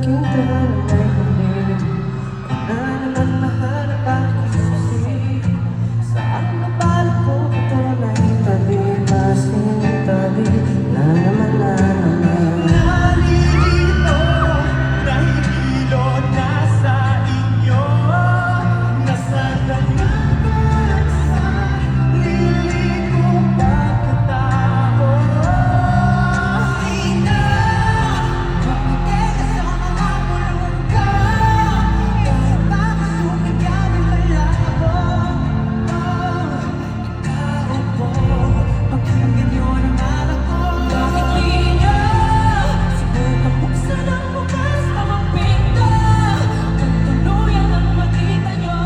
kita na may huli. Ano man mahanap aking susi. Saan mapala ko ito na itabi, masintabi na naman na naman. Nalilito, nahihilo na sa inyo. Nasaganapan sa liliko pagkatao. Ina, kumite ka sa mga bulong ka. Kahit baka sumigawin malabo. Ikaw po, pakinggan niyo ng alak ko. Bakit di niyo subukan buksan ang bukas na mga pinto? Kung tuluyan ang makita niyo,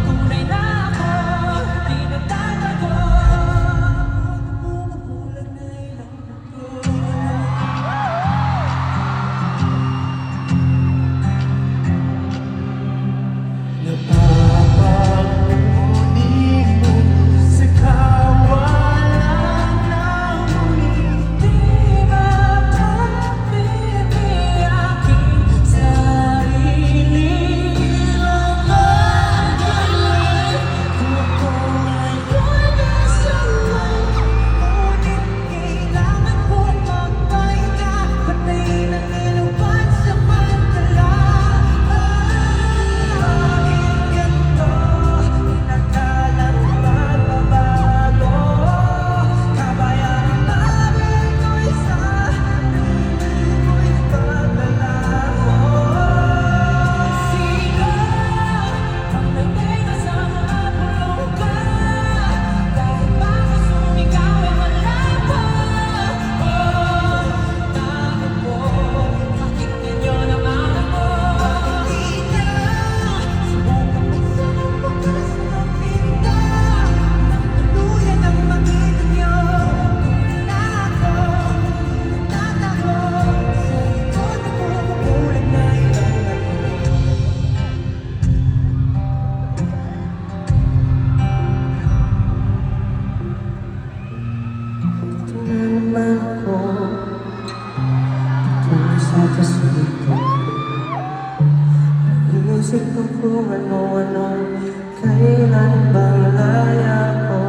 tunay na ako, di nagtatago. Bumubulag na ilang buto. Napapahuli mo sa kawalan ng muli. Di mapagbibigyakin sarili lang magaling. Kung ako ngayon nasaman, ngunit kailangan kong magpahinga. Patayin ang ilong pansamantala. Bakit ganito? Inakala't magbabago. Kabayaran namin ko isa, hindi ko'y paglalako. Sigaw, pagdating ka sa mga bulong ka. Kahit baka sumigaw ay malabo. Tao po, pakinggan niyo naman ako. Bakit di niya subukan buksan ang bukas na pinto? Nang tuluyan ang makita niyo, tunay na ako, nagtatago. Sa likod na bumubulag na ilang Ito na naman ako, tunay sa kasunod ko. Iisip ko kung ano-ano, kailan bang laya ko.